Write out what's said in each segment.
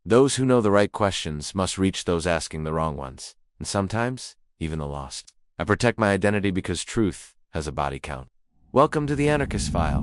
Those who know the right questions must reach those asking the wrong ones, and sometimes even the lost. I protect my identity because truth has a body count. Welcome to the Anarchist File.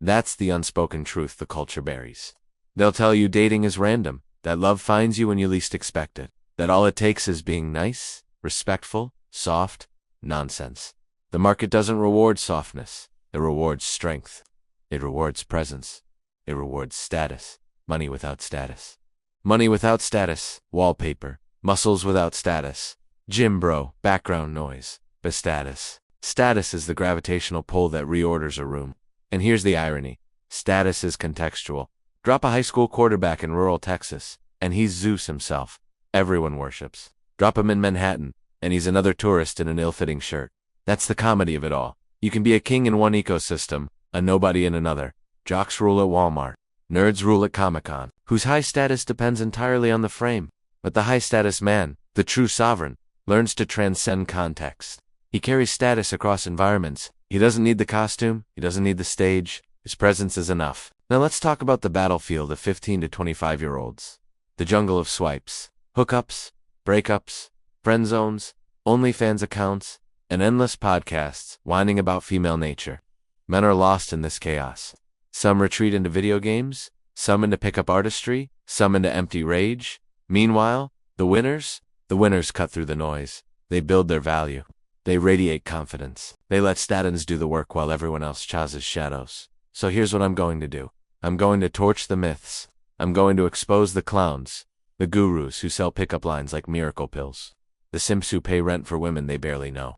That's the unspoken truth the culture buries. They'll tell you dating is random, that love finds you when you least expect it, that all it takes is being nice, respectful, soft. Nonsense. The market doesn't reward softness. It rewards strength. It rewards presence. It rewards status. Money without status. Money without status. Wallpaper. Muscles without status. Gym bro. Background noise. But status. Status is the gravitational pull that reorders a room. And here's the irony. Status is contextual. Drop a high school quarterback in rural Texas, and he's Zeus himself. Everyone worships. Drop him in Manhattan, and he's another tourist in an ill-fitting shirt. That's the comedy of it all. You can be a king in one ecosystem, a nobody in another. Jocks rule at Walmart. Nerds rule at Comic-Con, whose high status depends entirely on the frame. But the high-status man, the true sovereign, learns to transcend context. He carries status across environments. He doesn't need the costume. He doesn't need the stage. His presence is enough. Now let's talk about the battlefield of 15 to 25-year-olds. The jungle of swipes, hookups, breakups, friend zones, OnlyFans accounts, and endless podcasts whining about female nature. Men are lost in this chaos. Some retreat into video games, some into pickup artistry, some into empty rage. Meanwhile, the winners cut through the noise. They build their value. They radiate confidence. They let statins do the work while everyone else chases shadows. So here's what I'm going to do. I'm going to torch the myths. I'm going to expose the clowns, the gurus who sell pickup lines like miracle pills, the simps who pay rent for women they barely know,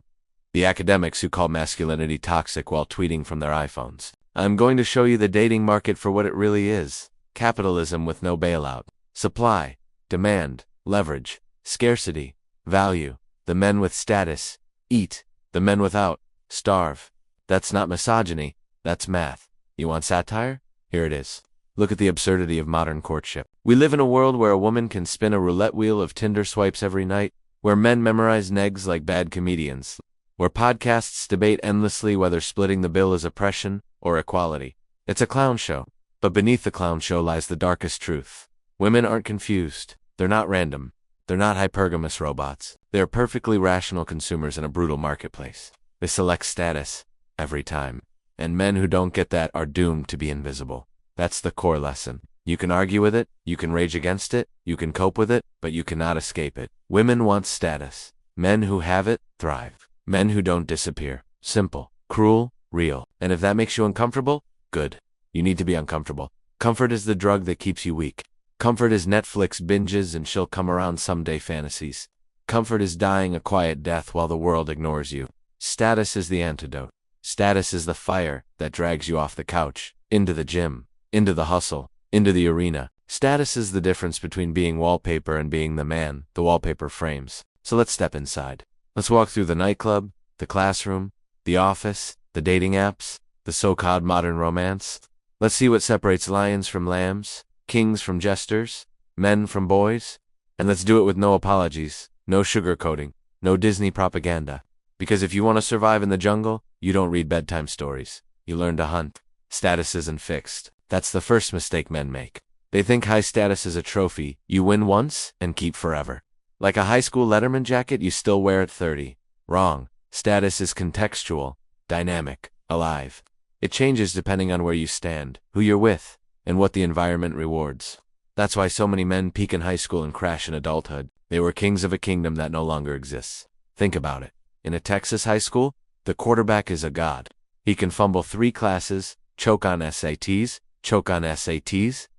the academics who call masculinity toxic while tweeting from their iPhones. I'm going to show you the dating market for what it really is. Capitalism with no bailout. Supply, demand, leverage, scarcity, value. The men with status eat. The men without starve. That's not misogyny. That's math. You want satire? Here it is. Look at the absurdity of modern courtship. We live in a world where a woman can spin a roulette wheel of Tinder swipes every night, where men memorize negs like bad comedians, where podcasts debate endlessly whether splitting the bill is oppression or equality. It's a clown show. But beneath the clown show lies the darkest truth. Women aren't confused. They're not random. They're not hypergamous robots. They're perfectly rational consumers in a brutal marketplace. They select status every time. And men who don't get that are doomed to be invisible. That's the core lesson. You can argue with it, you can rage against it, you can cope with it, but you cannot escape it. Women want status. Men who have it, thrive. Men who don't disappear. Simple, cruel, real. And if that makes you uncomfortable, good. You need to be uncomfortable. Comfort is the drug that keeps you weak. Comfort is Netflix binges and she'll come around someday fantasies. Comfort is dying a quiet death while the world ignores you. Status is the antidote. Status is the fire that drags you off the couch, into the gym, into the hustle, into the arena. Status is the difference between being wallpaper and being the man the wallpaper frames. So let's step inside. Let's walk through the nightclub, the classroom, the office, the dating apps, the so-called modern romance. Let's see what separates lions from lambs, kings from jesters, men from boys. And let's do it with no apologies, no sugarcoating, no Disney propaganda. Because if you want to survive in the jungle, you don't read bedtime stories. You learn to hunt. Status isn't fixed. That's the first mistake men make. They think high status is a trophy you win once and keep forever. Like a high school Letterman jacket you still wear at 30. Wrong. Status is contextual, dynamic, alive. It changes depending on where you stand, who you're with, and what the environment rewards. That's why so many men peak in high school and crash in adulthood. They were kings of a kingdom that no longer exists. Think about it. In a Texas high school, the quarterback is a god. He can fumble 3 classes, choke on SATs,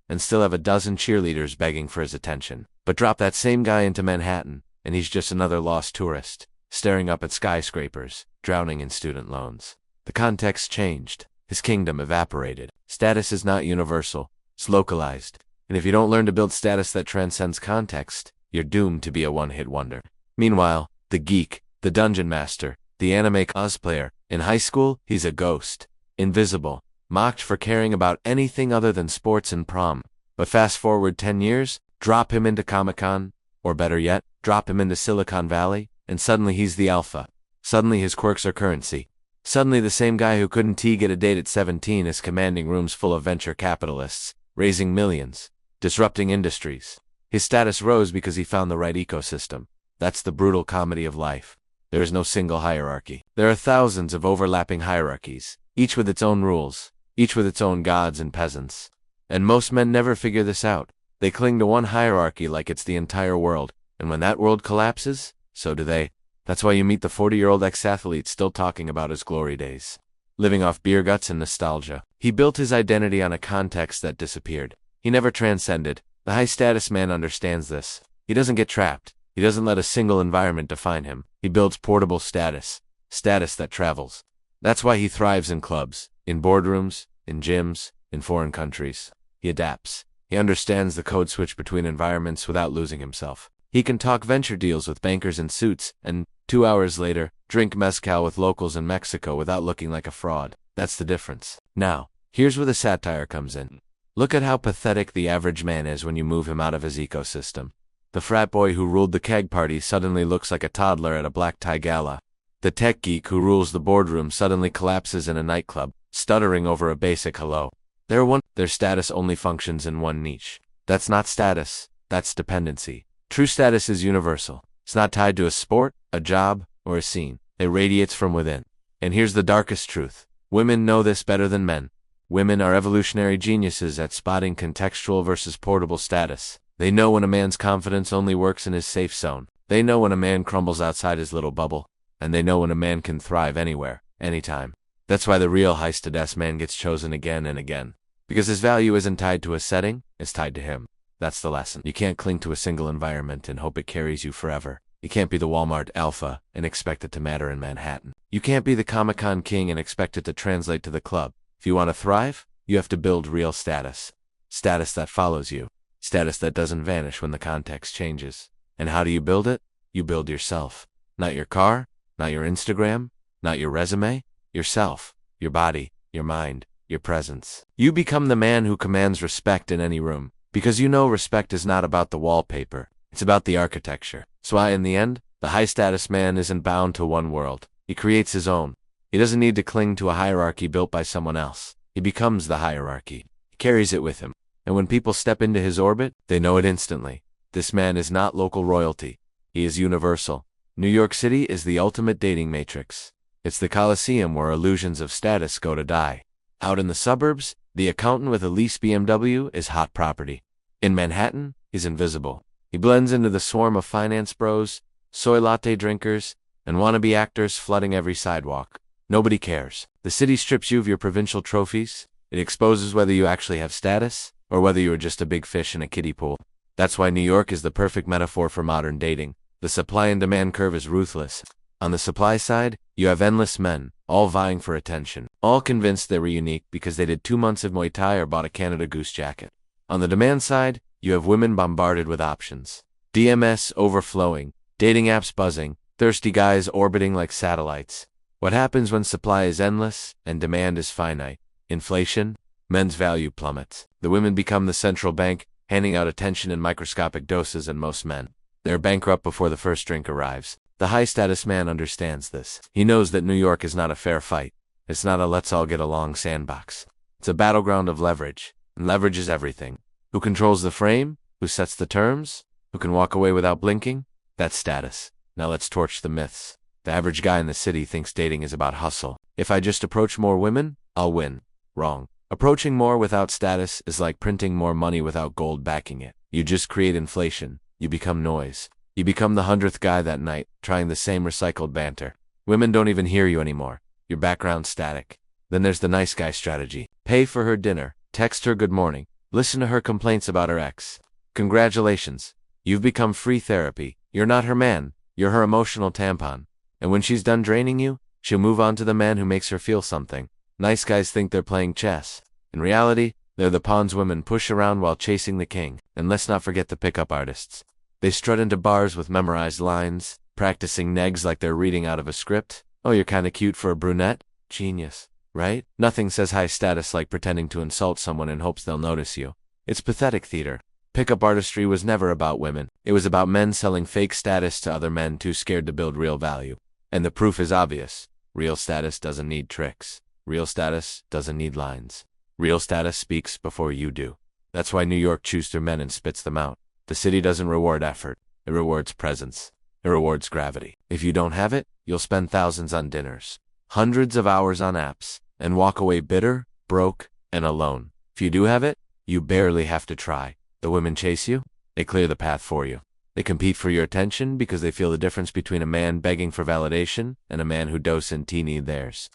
and still have a dozen cheerleaders begging for his attention. But drop that same guy into Manhattan, and he's just another lost tourist, staring up at skyscrapers, drowning in student loans. The context changed. His kingdom evaporated. Status is not universal. It's localized. And if you don't learn to build status that transcends context, you're doomed to be a one-hit wonder. Meanwhile, the geek, the dungeon master, the anime cosplayer, in high school, he's a ghost. Invisible. Mocked for caring about anything other than sports and prom. But fast forward 10 years, drop him into Comic-Con, or better yet, drop him into Silicon Valley, and suddenly he's the alpha. Suddenly his quirks are currency. Suddenly the same guy who couldn't get a date at 17 is commanding rooms full of venture capitalists, raising millions, disrupting industries. His status rose because he found the right ecosystem. That's the brutal comedy of life. There is no single hierarchy. There are thousands of overlapping hierarchies, each with its own rules, each with its own gods and peasants. And most men never figure this out. They cling to one hierarchy like it's the entire world, and when that world collapses, so do they. That's why you meet the 40-year-old ex-athlete still talking about his glory days, living off beer guts and nostalgia. He built his identity on a context that disappeared. He never transcended. The high-status man understands this. He doesn't get trapped. He doesn't let a single environment define him. He builds portable status that travels. That's why he thrives in clubs, in boardrooms, in gyms, in foreign countries. He adapts. He understands the code switch between environments without losing himself. He can talk venture deals with bankers in suits and, 2 hours later, drink mezcal with locals in Mexico without looking like a fraud. That's the difference. Now, here's where the satire comes in. Look at how pathetic the average man is when you move him out of his ecosystem. The frat boy who ruled the keg party suddenly looks like a toddler at a black tie gala. The tech geek who rules the boardroom suddenly collapses in a nightclub, stuttering over a basic hello. Their status only functions in one niche. That's not status, that's dependency. True status is universal. It's not tied to a sport, a job, or a scene. It radiates from within. And here's the darkest truth. Women know this better than men. Women are evolutionary geniuses at spotting contextual versus portable status. They know when a man's confidence only works in his safe zone. They know when a man crumbles outside his little bubble. And they know when a man can thrive anywhere, anytime. That's why the real high-status man gets chosen again and again. Because his value isn't tied to a setting, it's tied to him. That's the lesson. You can't cling to a single environment and hope it carries you forever. You can't be the Walmart alpha and expect it to matter in Manhattan. You can't be the Comic-Con king and expect it to translate to the club. If you want to thrive, you have to build real status. Status that follows you. Status that doesn't vanish when the context changes. And how do you build it? You build yourself. Not your car, not your Instagram, not your resume. Yourself, your body, your mind, your presence. You become the man who commands respect in any room. Because you know respect is not about the wallpaper. It's about the architecture. That's why in the end, the high-status man isn't bound to one world. He creates his own. He doesn't need to cling to a hierarchy built by someone else. He becomes the hierarchy. He carries it with him. And when people step into his orbit, they know it instantly. This man is not local royalty. He is universal. New York City is the ultimate dating matrix. It's the Coliseum where illusions of status go to die. Out in the suburbs, the accountant with a leased BMW is hot property. In Manhattan, he's invisible. He blends into the swarm of finance bros, soy latte drinkers, and wannabe actors flooding every sidewalk. Nobody cares. The city strips you of your provincial trophies. It exposes whether you actually have status, or whether you are just a big fish in a kiddie pool. That's why New York is the perfect metaphor for modern dating. The supply and demand curve is ruthless. On the supply side, you have endless men, all vying for attention, all convinced they were unique because they did 2 months of Muay Thai or bought a Canada Goose jacket. On the demand side, you have women bombarded with options. DMS overflowing, dating apps buzzing, thirsty guys orbiting like satellites. What happens when supply is endless and demand is finite? Inflation, men's value plummets. The women become the central bank, handing out attention in microscopic doses, and most men, they're bankrupt before the first drink arrives. The high-status man understands this. He knows that New York is not a fair fight. It's not a let's-all-get-along sandbox. It's a battleground of leverage, and leverage is everything. Who controls the frame? Who sets the terms? Who can walk away without blinking? That's status. Now let's torch the myths. The average guy in the city thinks dating is about hustle. If I just approach more women, I'll win. Wrong. Approaching more without status is like printing more money without gold backing it. You just create inflation. You become noise. You become the 100th guy that night, trying the same recycled banter. Women don't even hear you anymore. Your background's static. Then there's the nice guy strategy. Pay for her dinner, text her good morning, listen to her complaints about her ex. Congratulations. You've become free therapy. You're not her man. You're her emotional tampon. And when she's done draining you, she'll move on to the man who makes her feel something. Nice guys think they're playing chess. In reality, they're the pawns women push around while chasing the king. And let's not forget the pickup artists. They strut into bars with memorized lines, practicing negs like they're reading out of a script. Oh, you're kinda cute for a brunette? Genius, right? Nothing says high status like pretending to insult someone in hopes they'll notice you. It's pathetic theater. Pickup artistry was never about women. It was about men selling fake status to other men too scared to build real value. And the proof is obvious. Real status doesn't need tricks. Real status doesn't need lines. Real status speaks before you do. That's why New York chews through men and spits them out. The city doesn't reward effort. It rewards presence. It rewards gravity. If you don't have it, you'll spend thousands on dinners, hundreds of hours on apps, and walk away bitter, broke, and alone. If you do have it, you barely have to try. The women chase you. They clear the path for you. They compete for your attention because they feel the difference between a man begging for validation and a man who doesn't need theirs.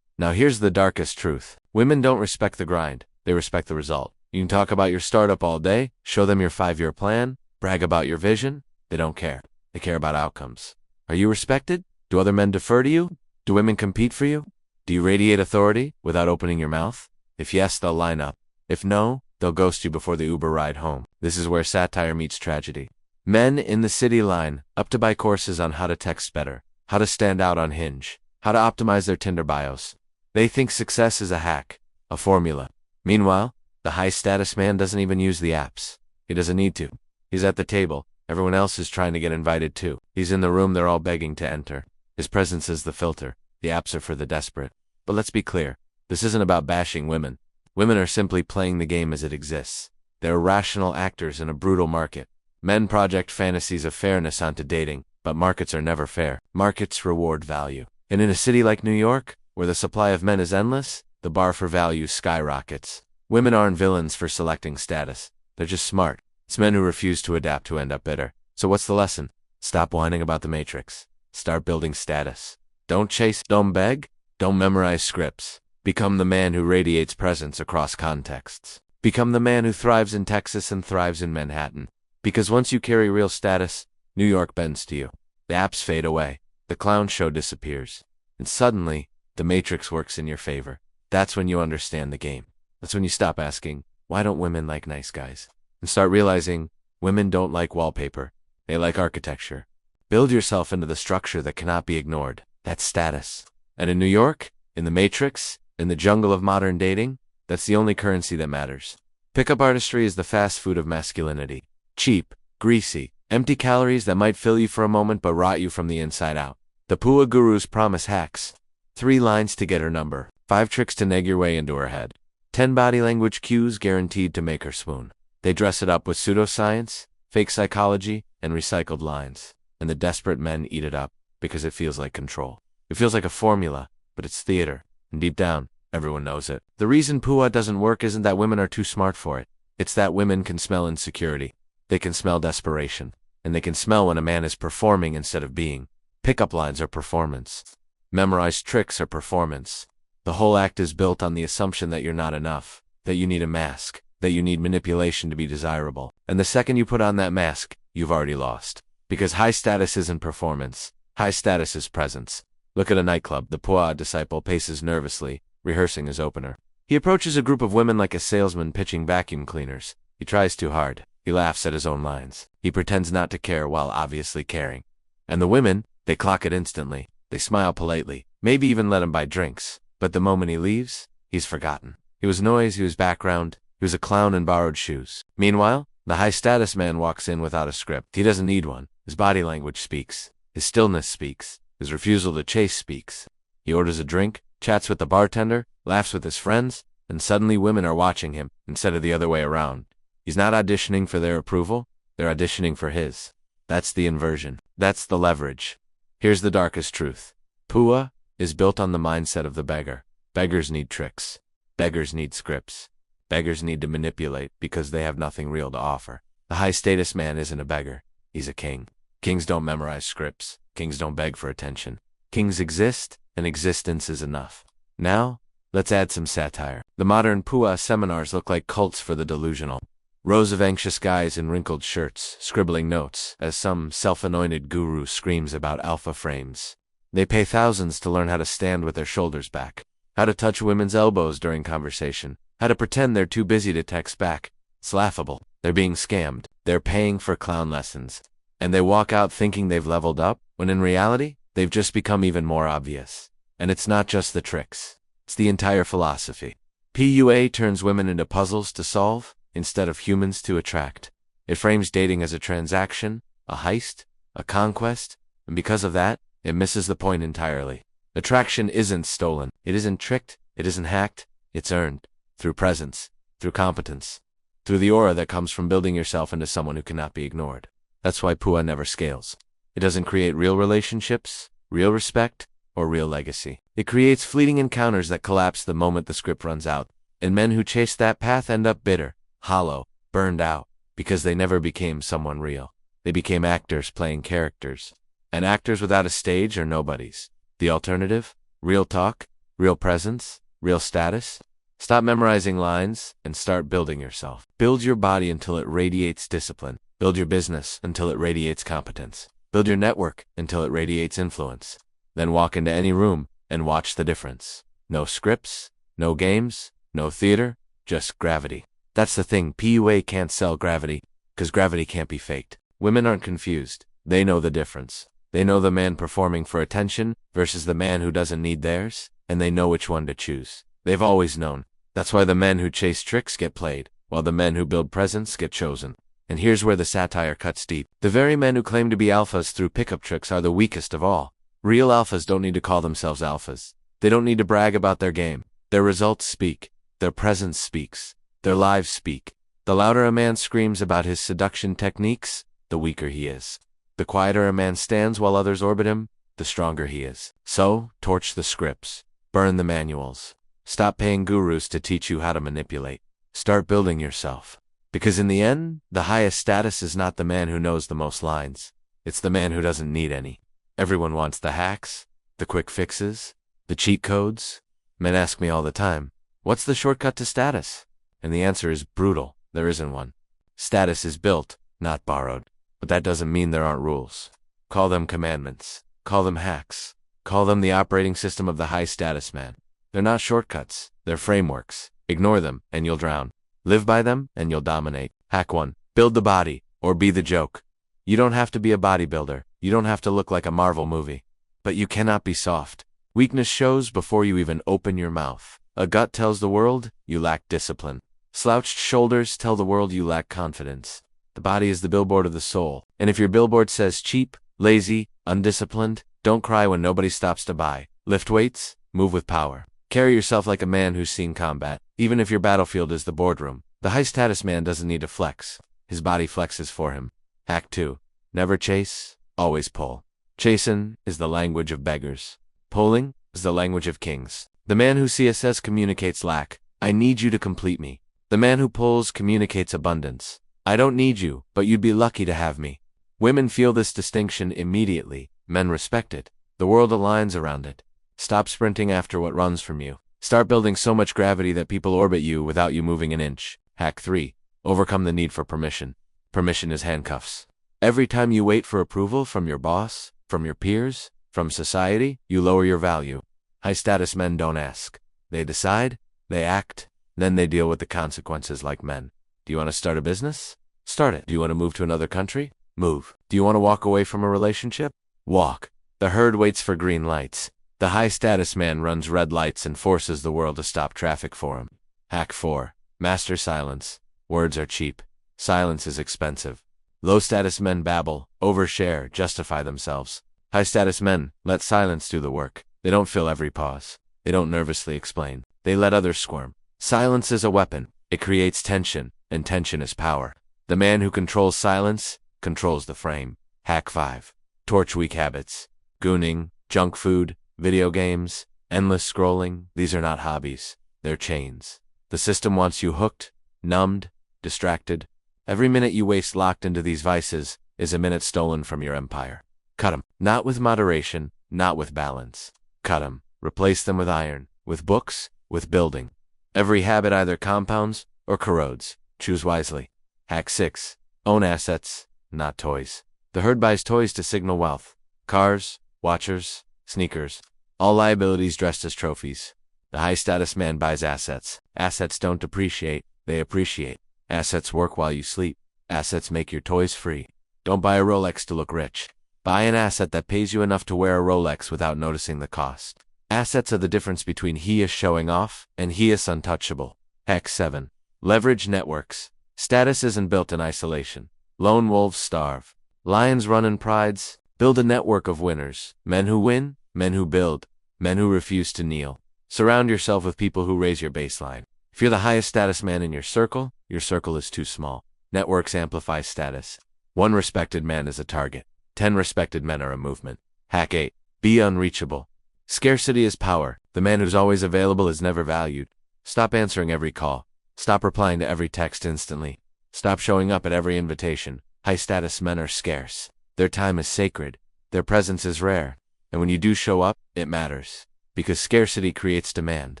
Now here's the darkest truth. Women don't respect the grind. They respect the result. You can talk about your startup all day, show them your 5-year plan, brag about your vision. They don't care. They care about outcomes. Are you respected? Do other men defer to you? Do women compete for you? Do you radiate authority without opening your mouth? If yes, they'll line up. If no, they'll ghost you before the Uber ride home. This is where satire meets tragedy. Men in the city line up to buy courses on how to text better, how to stand out on Hinge, how to optimize their Tinder bios. They think success is a hack, a formula. Meanwhile, the high-status man doesn't even use the apps. He doesn't need to. He's at the table. Everyone else is trying to get invited too. He's in the room they're all begging to enter. His presence is the filter. The apps are for the desperate. But let's be clear. This isn't about bashing women. Women are simply playing the game as it exists. They're rational actors in a brutal market. Men project fantasies of fairness onto dating, but markets are never fair. Markets reward value. And in a city like New York, where the supply of men is endless, the bar for value skyrockets. Women aren't villains for selecting status. They're just smart. It's men who refuse to adapt who end up bitter. So what's the lesson? Stop whining about the matrix. Start building status. Don't chase, don't beg, don't memorize scripts. Become the man who radiates presence across contexts. Become the man who thrives in Texas and thrives in Manhattan. Because once you carry real status, New York bends to you. The apps fade away. The clown show disappears. And suddenly, the matrix works in your favor. That's when you understand the game. That's when you stop asking, why don't women like nice guys? And start realizing, women don't like wallpaper. They like architecture. Build yourself into the structure that cannot be ignored. That's status. And in New York, in the matrix, in the jungle of modern dating, that's the only currency that matters. Pickup artistry is the fast food of masculinity. Cheap, greasy, empty calories that might fill you for a moment but rot you from the inside out. The Pua gurus promise hacks. 3 lines to get her number. 5 tricks to neg your way into her head. 10 body language cues guaranteed to make her swoon. They dress it up with pseudoscience, fake psychology, and recycled lines. And the desperate men eat it up because it feels like control. It feels like a formula, but it's theater. And deep down, everyone knows it. The reason Pua doesn't work isn't that women are too smart for it. It's that women can smell insecurity. They can smell desperation. And they can smell when a man is performing instead of being. Pickup lines are performance. Memorized tricks are performance. The whole act is built on the assumption that you're not enough, that you need a mask, that you need manipulation to be desirable. And the second you put on that mask, you've already lost. Because high status isn't performance. High status is presence. Look at a nightclub. The Pua disciple paces nervously, rehearsing his opener. He approaches a group of women like a salesman pitching vacuum cleaners. He tries too hard. He laughs at his own lines. He pretends not to care while obviously caring. And the women, they clock it instantly. They smile politely, maybe even let him buy drinks. But the moment he leaves, he's forgotten. He was noise, he was background, he was a clown in borrowed shoes. Meanwhile, the high-status man walks in without a script. He doesn't need one. His body language speaks. His stillness speaks. His refusal to chase speaks. He orders a drink, chats with the bartender, laughs with his friends, and suddenly women are watching him, instead of the other way around. He's not auditioning for their approval, they're auditioning for his. That's the inversion. That's the leverage. Here's the darkest truth. Pua is built on the mindset of the beggar. Beggars need tricks. Beggars need scripts. Beggars need to manipulate because they have nothing real to offer. The high-status man isn't a beggar. He's a king. Kings don't memorize scripts. Kings don't beg for attention. Kings exist, and existence is enough. Now, let's add some satire. The modern Pua seminars look like cults for the delusional. Rows of anxious guys in wrinkled shirts, scribbling notes, as some self-anointed guru screams about alpha frames. They pay thousands to learn how to stand with their shoulders back, how to touch women's elbows during conversation, how to pretend they're too busy to text back. It's laughable. They're being scammed. They're paying for clown lessons. And they walk out thinking they've leveled up, when in reality, they've just become even more obvious. And it's not just the tricks. It's the entire philosophy. PUA turns women into puzzles to solve, instead of humans to attract. It frames dating as a transaction, a heist, a conquest, and because of that, it misses the point entirely. Attraction isn't stolen. It isn't tricked. It isn't hacked. It's earned. Through presence. Through competence. Through the aura that comes from building yourself into someone who cannot be ignored. That's why Pua never scales. It doesn't create real relationships, real respect, or real legacy. It creates fleeting encounters that collapse the moment the script runs out. And men who chase that path end up bitter, hollow, burned out, because they never became someone real. They became actors playing characters. And actors without a stage are nobodies. The alternative? Real talk, real presence, real status. Stop memorizing lines and start building yourself. Build your body until it radiates discipline. Build your business until it radiates competence. Build your network until it radiates influence. Then walk into any room and watch the difference. No scripts, no games, no theater, just gravity. That's the thing, PUA can't sell gravity, because gravity can't be faked. Women aren't confused. They know the difference. They know the man performing for attention versus the man who doesn't need theirs, and they know which one to choose. They've always known. That's why the men who chase tricks get played, while the men who build presence get chosen. And here's where the satire cuts deep. The very men who claim to be alphas through pickup tricks are the weakest of all. Real alphas don't need to call themselves alphas. They don't need to brag about their game. Their results speak. Their presence speaks. Their lives speak. The louder a man screams about his seduction techniques, the weaker he is. The quieter a man stands while others orbit him, the stronger he is. So, torch the scripts. Burn the manuals. Stop paying gurus to teach you how to manipulate. Start building yourself. Because in the end, the highest status is not the man who knows the most lines. It's the man who doesn't need any. Everyone wants the hacks, the quick fixes, the cheat codes. Men ask me all the time, what's the shortcut to status? And the answer is brutal. There isn't one. Status is built, not borrowed. But that doesn't mean there aren't rules. Call them commandments. Call them hacks. Call them the operating system of the high status man. They're not shortcuts. They're frameworks. Ignore them, and you'll drown. Live by them, and you'll dominate. Hack 1. Build the body, or be the joke. You don't have to be a bodybuilder. You don't have to look like a Marvel movie. But you cannot be soft. Weakness shows before you even open your mouth. A gut tells the world you lack discipline. Slouched shoulders tell the world you lack confidence. The body is the billboard of the soul. And if your billboard says cheap, lazy, undisciplined, don't cry when nobody stops to buy. Lift weights, move with power. Carry yourself like a man who's seen combat. Even if your battlefield is the boardroom, the high-status man doesn't need to flex. His body flexes for him. Hack 2. Never chase, always pull. Chasin' is the language of beggars. Pulling is the language of kings. The man who CSS communicates lack. I need you to complete me. The man who pulls communicates abundance. I don't need you, but you'd be lucky to have me. Women feel this distinction immediately. Men respect it. The world aligns around it. Stop sprinting after what runs from you. Start building so much gravity that people orbit you without you moving an inch. Hack 3. Overcome the need for permission. Permission is handcuffs. Every time you wait for approval from your boss, from your peers, from society, you lower your value. High-status men don't ask. They decide, they act, then they deal with the consequences like men. Do you want to start a business? Start it. Do you want to move to another country? Move. Do you want to walk away from a relationship? Walk. The herd waits for green lights. The high-status man runs red lights and forces the world to stop traffic for him. Hack 4. Master silence. Words are cheap. Silence is expensive. Low-status men babble, overshare, justify themselves. High-status men let silence do the work. They don't fill every pause. They don't nervously explain. They let others squirm. Silence is a weapon. It creates tension, and tension is power. The man who controls silence controls the frame. Hack 5. Torch weak habits. Gooning, junk food, video games, endless scrolling. These are not hobbies. They're chains. The system wants you hooked, numbed, distracted. Every minute you waste locked into these vices is a minute stolen from your empire. Cut 'em. Not with moderation, not with balance. Cut 'em. Replace them with iron, with books, with building. Every habit either compounds or corrodes. Choose wisely. Hack 6. Own assets, not toys. The herd buys toys to signal wealth. Cars, watchers, sneakers. All liabilities dressed as trophies. The high-status man buys assets. Assets don't depreciate, they appreciate. Assets work while you sleep. Assets make your toys free. Don't buy a Rolex to look rich. Buy an asset that pays you enough to wear a Rolex without noticing the cost. Assets are the difference between he is showing off and he is untouchable. Hack 7. Leverage networks. Status isn't built in isolation. Lone wolves starve. Lions run in prides. Build a network of winners. Men who win, men who build, Men who refuse to kneel. Surround yourself with people who raise your baseline. If you're the highest status man in your circle is too small. Networks amplify status. 1 respected man is a target. 10 respected men are a movement. Hack 8. Be unreachable. Scarcity is power. The man who's always available is never valued. Stop answering every call. Stop replying to every text instantly. Stop showing up at every invitation. High-status men are scarce. Their time is sacred. Their presence is rare. And when you do show up, it matters. Because scarcity creates demand.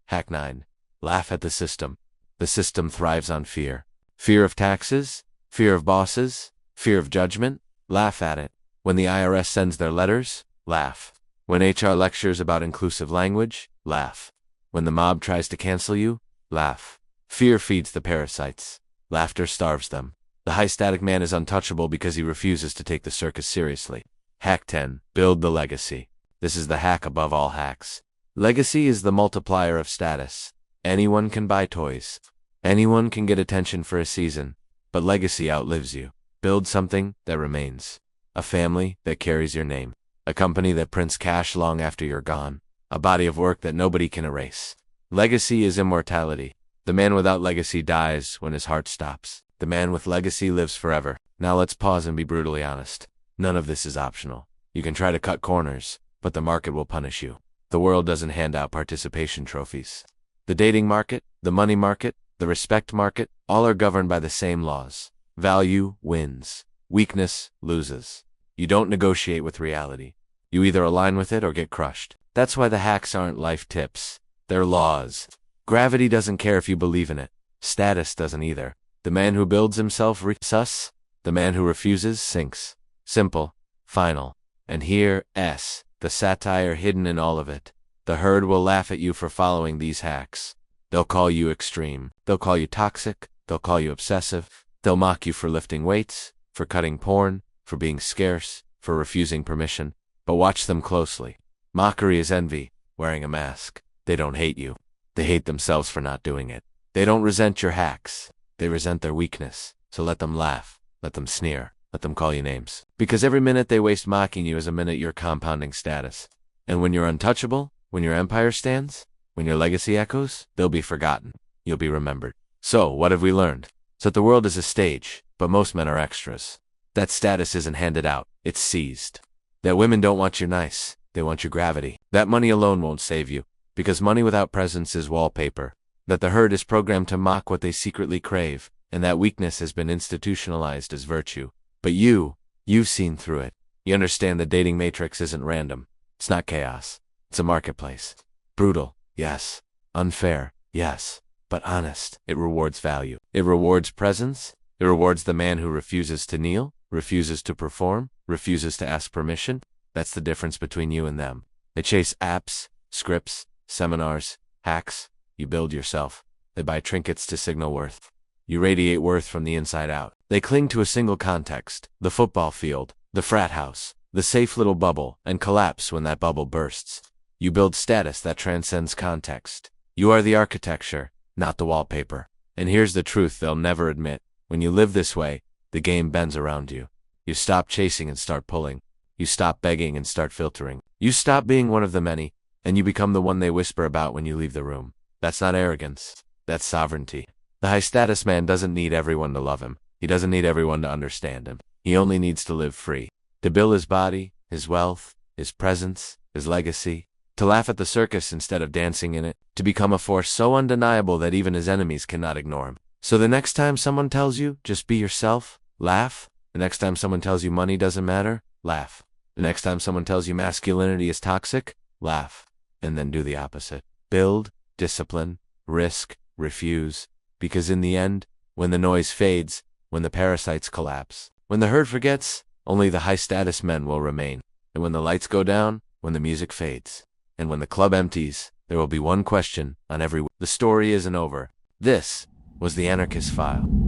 Hack 9. Laugh at the system. The system thrives on fear. Fear of taxes? Fear of bosses? Fear of judgment? Laugh at it. When the IRS sends their letters? Laugh. When HR lectures about inclusive language? Laugh. When the mob tries to cancel you? Laugh. Fear feeds the parasites. Laughter starves them. The high-static man is untouchable because he refuses to take the circus seriously. Hack 10. Build the legacy. This is the hack above all hacks. Legacy is the multiplier of status. Anyone can buy toys. Anyone can get attention for a season. But legacy outlives you. Build something that remains. A family that carries your name. A company that prints cash long after you're gone. A body of work that nobody can erase. Legacy is immortality. The man without legacy dies when his heart stops. The man with legacy lives forever. Now let's pause and be brutally honest. None of this is optional. You can try to cut corners, but the market will punish you. The world doesn't hand out participation trophies. The dating market, the money market, the respect market, all are governed by the same laws. Value wins. Weakness loses. You don't negotiate with reality. You either align with it or get crushed. That's why the hacks aren't life tips. They're laws. Gravity doesn't care if you believe in it. Status doesn't either. The man who builds himself sus. The man who refuses sinks. Simple. Final. And here, the satire hidden in all of it. The herd will laugh at you for following these hacks. They'll call you extreme. They'll call you toxic. They'll call you obsessive. They'll mock you for lifting weights, for cutting porn, for being scarce, for refusing permission. But watch them closely. Mockery is envy, wearing a mask. They don't hate you. They hate themselves for not doing it. They don't resent your hacks. They resent their weakness. So let them laugh. Let them sneer. Let them call you names. Because every minute they waste mocking you is a minute you're compounding status. And when you're untouchable, when your empire stands, when your legacy echoes, they'll be forgotten. You'll be remembered. So, what have we learned? So that the world is a stage, but most men are extras. That status isn't handed out, it's seized. That women don't want your nice, they want your gravity. That money alone won't save you, because money without presence is wallpaper. That the herd is programmed to mock what they secretly crave, and that weakness has been institutionalized as virtue. But you've seen through it. You understand the dating matrix isn't random. It's not chaos. It's a marketplace. Brutal, yes. Unfair, yes. But honest. It rewards value. It rewards presence. It rewards the man who refuses to kneel, refuses to perform, refuses to ask permission. That's the difference between you and them. They chase apps, scripts, seminars, hacks. You build yourself. They buy trinkets to signal worth. You radiate worth from the inside out. They cling to a single context, the football field, the frat house, the safe little bubble, and collapse when that bubble bursts. You build status that transcends context. You are the architecture, not the wallpaper. And here's the truth they'll never admit. When you live this way, the game bends around you. You stop chasing and start pulling. You stop begging and start filtering. You stop being one of the many, and you become the one they whisper about when you leave the room. That's not arrogance. That's sovereignty. The high-status man doesn't need everyone to love him. He doesn't need everyone to understand him. He only needs to live free. To build his body, his wealth, his presence, his legacy. To laugh at the circus instead of dancing in it. To become a force so undeniable that even his enemies cannot ignore him. So the next time someone tells you, just be yourself, laugh. The next time someone tells you money doesn't matter, laugh. The next time someone tells you masculinity is toxic, laugh. And then do the opposite. Build, discipline, risk, refuse. Because in the end, when the noise fades, when the parasites collapse, when the herd forgets, only the high-status men will remain. And when the lights go down, when the music fades, and when the club empties, there will be one question on every. The story isn't over. This was the Anarchist File.